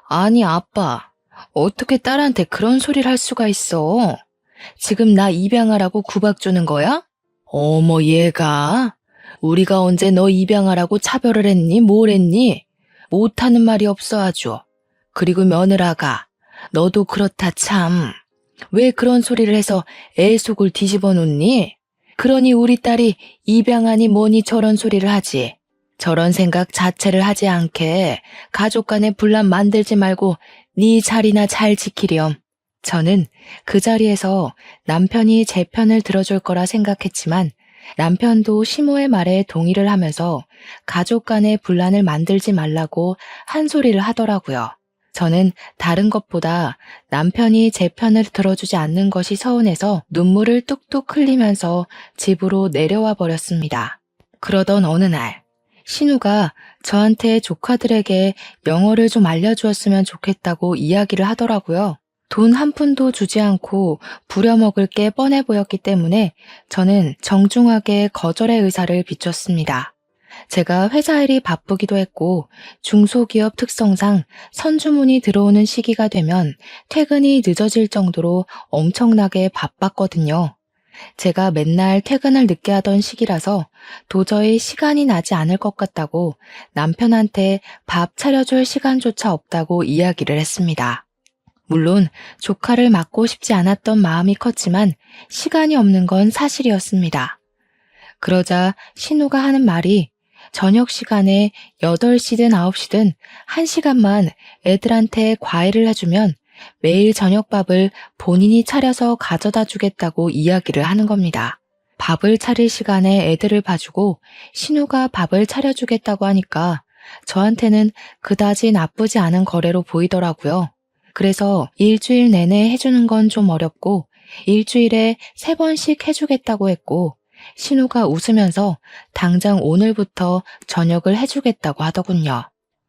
아니 아빠, 어떻게 딸한테 그런 소리를 할 수가 있어? 지금 나 입양하라고 구박 주는 거야? 어머 얘가 우리가 언제 너 입양하라고 차별을 했니? 뭘 했니? 못하는 말이 없어 아주. 그리고 며느라가 너도 그렇다 참. 왜 그런 소리를 해서 애 속을 뒤집어 놓니? 그러니 우리 딸이 입양하니 뭐니 저런 소리를 하지. 저런 생각 자체를 하지 않게 가족 간에 분란 만들지 말고 네 자리나 잘 지키렴. 저는 그 자리에서 남편이 제 편을 들어줄 거라 생각했지만 남편도 시모의 말에 동의를 하면서 가족 간의 분란을 만들지 말라고 한 소리를 하더라고요. 저는 다른 것보다 남편이 제 편을 들어주지 않는 것이 서운해서 눈물을 뚝뚝 흘리면서 집으로 내려와 버렸습니다. 그러던 어느 날 신우가 저한테 조카들에게 영어를 좀 알려주었으면 좋겠다고 이야기를 하더라고요. 돈 한 푼도 주지 않고 부려먹을 게 뻔해 보였기 때문에 저는 정중하게 거절의 의사를 비췄습니다. 제가 회사 일이 바쁘기도 했고 중소기업 특성상 선주문이 들어오는 시기가 되면 퇴근이 늦어질 정도로 엄청나게 바빴거든요. 제가 맨날 퇴근을 늦게 하던 시기라서 도저히 시간이 나지 않을 것 같다고 남편한테 밥 차려줄 시간조차 없다고 이야기를 했습니다. 물론 조카를 맡고 싶지 않았던 마음이 컸지만 시간이 없는 건 사실이었습니다. 그러자 신우가 하는 말이 저녁 시간에 8시든 9시든 1시간만 애들한테 과외를 해주면 매일 저녁밥을 본인이 차려서 가져다 주겠다고 이야기를 하는 겁니다. 밥을 차릴 시간에 애들을 봐주고 신우가 밥을 차려주겠다고 하니까 저한테는 그다지 나쁘지 않은 거래로 보이더라고요. 그래서 일주일 내내 해주는 건 좀 어렵고 일주일에 3번씩 해주겠다고 했고 신우가 웃으면서 당장 오늘부터 저녁을 해주겠다고 하더군요.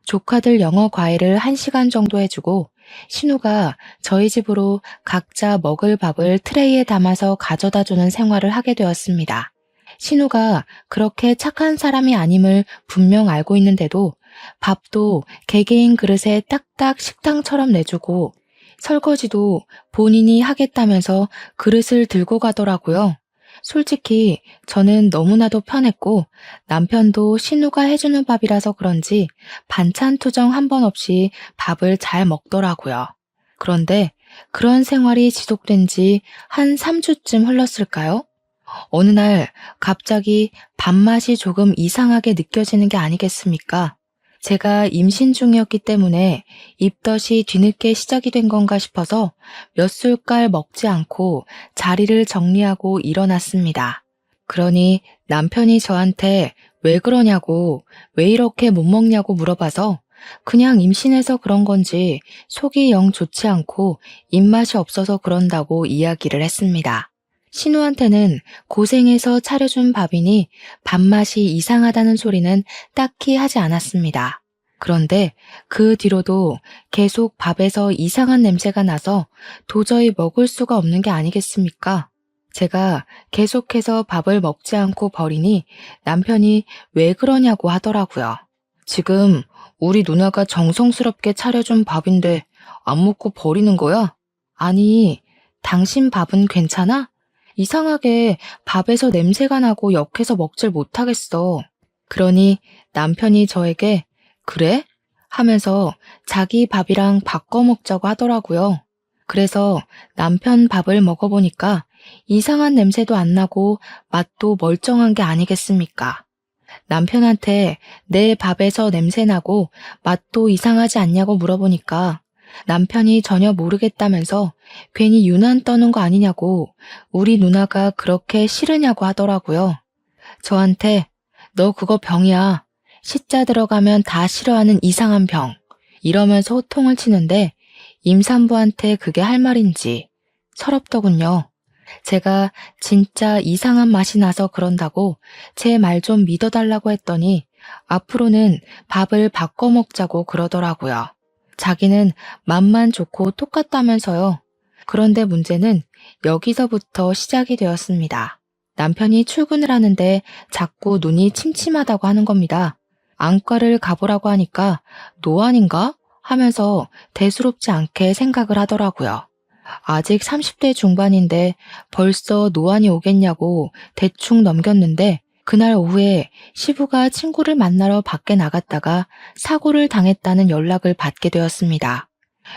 조카들 영어 과외를 1시간 정도 해주고 신우가 저희 집으로 각자 먹을 밥을 트레이에 담아서 가져다 주는 생활을 하게 되었습니다. 신우가 그렇게 착한 사람이 아님을 분명 알고 있는데도 밥도 개개인 그릇에 딱딱 식당처럼 내주고 설거지도 본인이 하겠다면서 그릇을 들고 가더라고요. 솔직히 저는 너무나도 편했고 남편도 신우가 해주는 밥이라서 그런지 반찬 투정 한 번 없이 밥을 잘 먹더라고요. 그런데 그런 생활이 지속된 지 한 3주쯤 흘렀을까요? 어느 날 갑자기 밥맛이 조금 이상하게 느껴지는 게 아니겠습니까? 제가 임신 중이었기 때문에 입덧이 뒤늦게 시작이 된 건가 싶어서 몇 술깔 먹지 않고 자리를 정리하고 일어났습니다. 그러니 남편이 저한테 왜 그러냐고, 왜 이렇게 못 먹냐고 물어봐서 그냥 임신해서 그런 건지 속이 영 좋지 않고 입맛이 없어서 그런다고 이야기를 했습니다. 신우한테는 고생해서 차려준 밥이니 밥맛이 이상하다는 소리는 딱히 하지 않았습니다. 그런데 그 뒤로도 계속 밥에서 이상한 냄새가 나서 도저히 먹을 수가 없는 게 아니겠습니까? 제가 계속해서 밥을 먹지 않고 버리니 남편이 왜 그러냐고 하더라고요. 지금 우리 누나가 정성스럽게 차려준 밥인데 안 먹고 버리는 거야? 아니, 당신 밥은 괜찮아? 이상하게 밥에서 냄새가 나고 역해서 먹질 못하겠어. 그러니 남편이 저에게 그래? 하면서 자기 밥이랑 바꿔 먹자고 하더라고요. 그래서 남편 밥을 먹어보니까 이상한 냄새도 안 나고 맛도 멀쩡한 게 아니겠습니까? 남편한테 내 밥에서 냄새 나고 맛도 이상하지 않냐고 물어보니까 남편이 전혀 모르겠다면서 괜히 유난 떠는 거 아니냐고 우리 누나가 그렇게 싫으냐고 하더라고요. 저한테 너 그거 병이야. 시자 들어가면 다 싫어하는 이상한 병. 이러면서 호통을 치는데 임산부한테 그게 할 말인지 서럽더군요. 제가 진짜 이상한 맛이 나서 그런다고 제 말 좀 믿어달라고 했더니 앞으로는 밥을 바꿔 먹자고 그러더라고요. 자기는 맛만 좋고 똑같다면서요. 그런데 문제는 여기서부터 시작이 되었습니다. 남편이 출근을 하는데 자꾸 눈이 침침하다고 하는 겁니다. 안과를 가보라고 하니까 노안인가? 하면서 대수롭지 않게 생각을 하더라고요. 아직 30대 중반인데 벌써 노안이 오겠냐고 대충 넘겼는데 그날 오후에 시부가 친구를 만나러 밖에 나갔다가 사고를 당했다는 연락을 받게 되었습니다.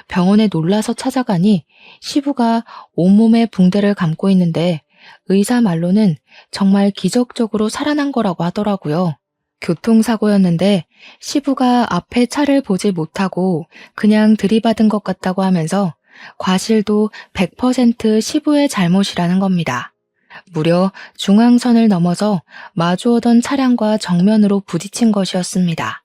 병원에 놀라서 찾아가니 시부가 온몸에 붕대를 감고 있는데 의사 말로는 정말 기적적으로 살아난 거라고 하더라고요. 교통사고였는데 시부가 앞에 차를 보지 못하고 그냥 들이받은 것 같다고 하면서 과실도 100% 시부의 잘못이라는 겁니다. 무려 중앙선을 넘어서 마주오던 차량과 정면으로 부딪힌 것이었습니다.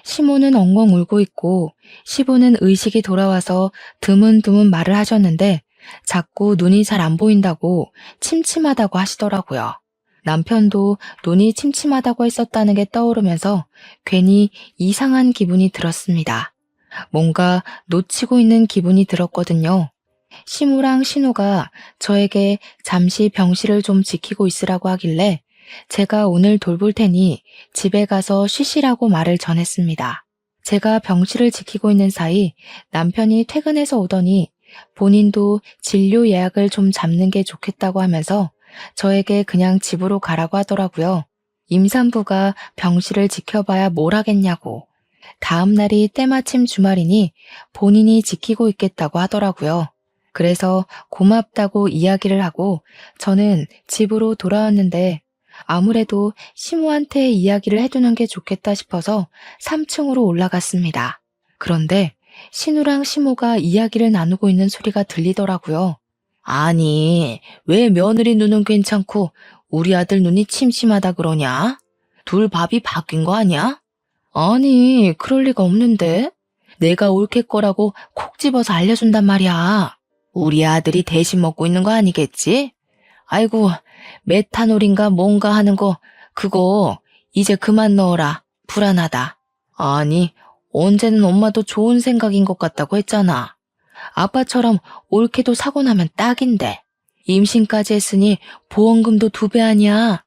시모는 엉엉 울고 있고 시부는 의식이 돌아와서 드문드문 말을 하셨는데 자꾸 눈이 잘 안 보인다고 침침하다고 하시더라고요. 남편도 눈이 침침하다고 했었다는 게 떠오르면서 괜히 이상한 기분이 들었습니다. 뭔가 놓치고 있는 기분이 들었거든요. 시무랑 신우가 저에게 잠시 병실을 좀 지키고 있으라고 하길래 제가 오늘 돌볼 테니 집에 가서 쉬시라고 말을 전했습니다. 제가 병실을 지키고 있는 사이 남편이 퇴근해서 오더니 본인도 진료 예약을 좀 잡는 게 좋겠다고 하면서 저에게 그냥 집으로 가라고 하더라고요. 임산부가 병실을 지켜봐야 뭘 하겠냐고. 다음 날이 때마침 주말이니 본인이 지키고 있겠다고 하더라고요. 그래서 고맙다고 이야기를 하고 저는 집으로 돌아왔는데 아무래도 시모한테 이야기를 해두는 게 좋겠다 싶어서 3층으로 올라갔습니다. 그런데 신우랑 시모가 이야기를 나누고 있는 소리가 들리더라고요. 아니, 왜 며느리 눈은 괜찮고 우리 아들 눈이 침침하다 그러냐? 둘 밥이 바뀐 거 아니야? 아니, 그럴 리가 없는데. 내가 옳게 거라고 콕 집어서 알려준단 말이야. 우리 아들이 대신 먹고 있는 거 아니겠지? 아이고, 메탄올인가 뭔가 하는 거 그거 이제 그만 넣어라. 불안하다. 아니, 언제는 엄마도 좋은 생각인 것 같다고 했잖아. 아빠처럼 옳게도 사고 나면 딱인데. 임신까지 했으니 보험금도 2배 아니야.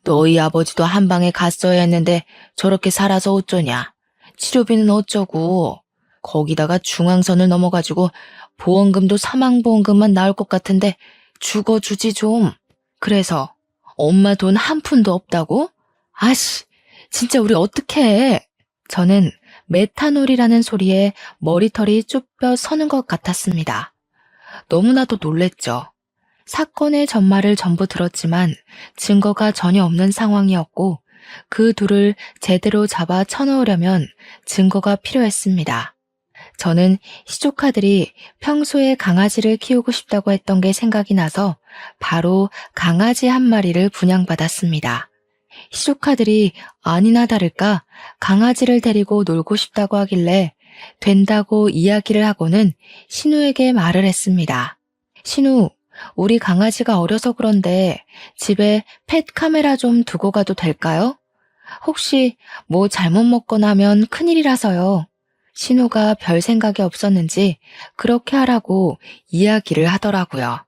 너희 아버지도 한 방에 갔어야 했는데 저렇게 살아서 어쩌냐. 치료비는 어쩌고. 거기다가 중앙선을 넘어가지고 보험금도 사망보험금만 나올 것 같은데 죽어주지 좀. 그래서 엄마 돈 한 푼도 없다고? 아씨, 진짜 우리 어떡해. 저는 메탄올이라는 소리에 머리털이 쭈뼛 서는 것 같았습니다. 너무나도 놀랬죠. 사건의 전말을 전부 들었지만 증거가 전혀 없는 상황이었고 그 둘을 제대로 잡아 쳐넣으려면 증거가 필요했습니다. 저는 시조카들이 평소에 강아지를 키우고 싶다고 했던 게 생각이 나서 바로 강아지 한 마리를 분양받았습니다. 시조카들이 아니나 다를까 강아지를 데리고 놀고 싶다고 하길래 된다고 이야기를 하고는 신우에게 말을 했습니다. 신우, 우리 강아지가 어려서 그런데 집에 펫 카메라 좀 두고 가도 될까요? 혹시 뭐 잘못 먹거나 하면 큰일이라서요. 신우가 별 생각이 없었는지 그렇게 하라고 이야기를 하더라고요.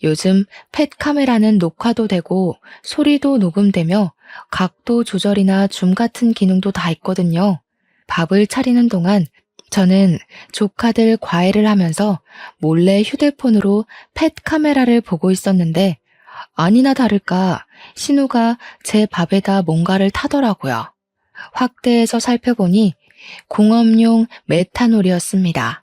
요즘 펫 카메라는 녹화도 되고 소리도 녹음되며 각도 조절이나 줌 같은 기능도 다 있거든요. 밥을 차리는 동안 저는 조카들 과외를 하면서 몰래 휴대폰으로 펫 카메라를 보고 있었는데 아니나 다를까 신우가 제 밥에다 뭔가를 타더라고요. 확대해서 살펴보니 공업용 메탄올이었습니다.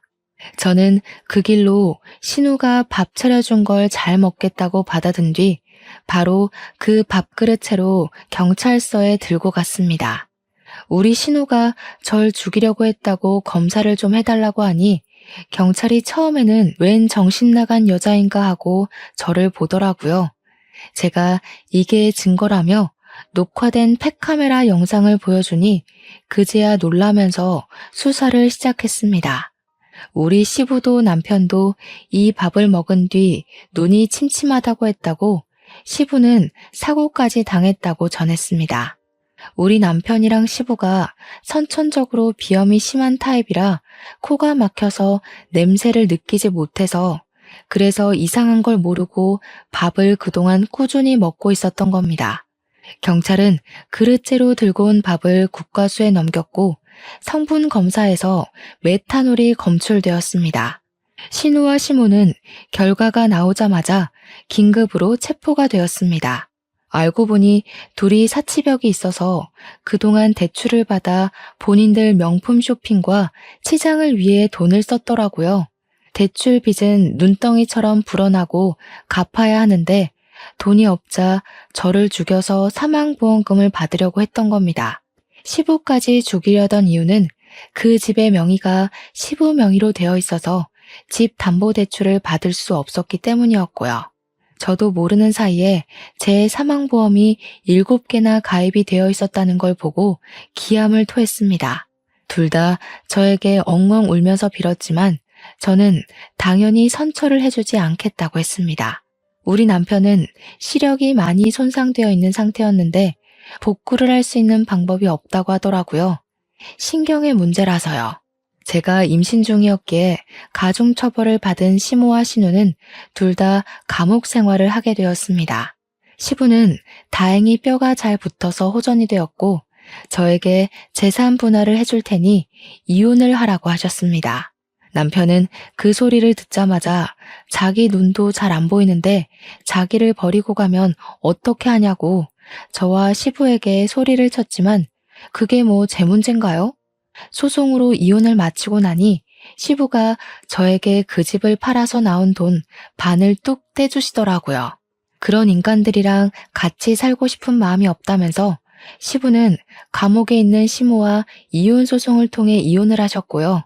저는 그 길로 신우가 밥 차려준 걸 잘 먹겠다고 받아든 뒤 바로 그 밥그릇 채로 경찰서에 들고 갔습니다. 우리 신우가 절 죽이려고 했다고 검사를 좀 해달라고 하니 경찰이 처음에는 웬 정신 나간 여자인가 하고 저를 보더라고요. 제가 이게 증거라며 녹화된 팩카메라 영상을 보여주니 그제야 놀라면서 수사를 시작했습니다. 우리 시부도 남편도 이 밥을 먹은 뒤 눈이 침침하다고 했다고 시부는 사고까지 당했다고 전했습니다. 우리 남편이랑 시부가 선천적으로 비염이 심한 타입이라 코가 막혀서 냄새를 느끼지 못해서 그래서 이상한 걸 모르고 밥을 그동안 꾸준히 먹고 있었던 겁니다. 경찰은 그릇째로 들고 온 밥을 국과수에 넘겼고 성분 검사에서 메탄올이 검출되었습니다. 신우와 시모는 결과가 나오자마자 긴급으로 체포가 되었습니다. 알고 보니 둘이 사치벽이 있어서 그동안 대출을 받아 본인들 명품 쇼핑과 치장을 위해 돈을 썼더라고요. 대출 빚은 눈덩이처럼 불어나고 갚아야 하는데 돈이 없자 저를 죽여서 사망보험금을 받으려고 했던 겁니다. 시부까지 죽이려던 이유는 그 집의 명의가 시부 명의로 되어 있어서 집 담보대출을 받을 수 없었기 때문이었고요. 저도 모르는 사이에 제 사망보험이 7개나 가입이 되어 있었다는 걸 보고 기함을 토했습니다. 둘 다 저에게 엉엉 울면서 빌었지만 저는 당연히 선처를 해주지 않겠다고 했습니다. 우리 남편은 시력이 많이 손상되어 있는 상태였는데 복구를 할 수 있는 방법이 없다고 하더라고요. 신경의 문제라서요. 제가 임신 중이었기에 가중처벌을 받은 시모와 신우는 둘 다 감옥 생활을 하게 되었습니다. 시부는 다행히 뼈가 잘 붙어서 호전이 되었고 저에게 재산 분할을 해줄 테니 이혼을 하라고 하셨습니다. 남편은 그 소리를 듣자마자 자기 눈도 잘 안 보이는데 자기를 버리고 가면 어떻게 하냐고 저와 시부에게 소리를 쳤지만 그게 뭐 제 문제인가요? 소송으로 이혼을 마치고 나니 시부가 저에게 그 집을 팔아서 나온 돈 반을 뚝 떼주시더라고요. 그런 인간들이랑 같이 살고 싶은 마음이 없다면서 시부는 감옥에 있는 시모와 이혼 소송을 통해 이혼을 하셨고요.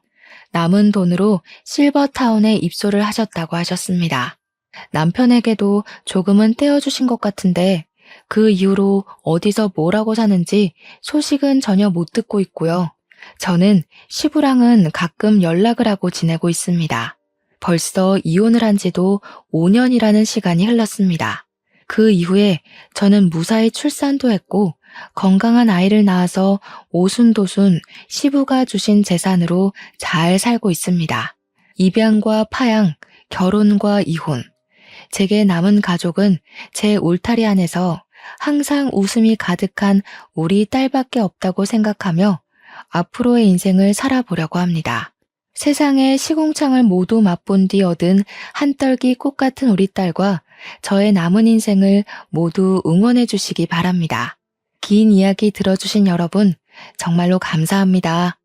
남은 돈으로 실버타운에 입소를 하셨다고 하셨습니다. 남편에게도 조금은 떼어주신 것 같은데 그 이후로 어디서 뭐라고 사는지 소식은 전혀 못 듣고 있고요. 저는 시부랑은 가끔 연락을 하고 지내고 있습니다. 벌써 이혼을 한 지도 5년이라는 시간이 흘렀습니다. 그 이후에 저는 무사히 출산도 했고 건강한 아이를 낳아서 오순도순 시부가 주신 재산으로 잘 살고 있습니다. 입양과 파양, 결혼과 이혼. 제게 남은 가족은 제 울타리 안에서 항상 웃음이 가득한 우리 딸밖에 없다고 생각하며 앞으로의 인생을 살아보려고 합니다. 세상의 시궁창을 모두 맛본 뒤 얻은 한떨기 꽃 같은 우리 딸과 저의 남은 인생을 모두 응원해 주시기 바랍니다. 긴 이야기 들어주신 여러분, 정말로 감사합니다.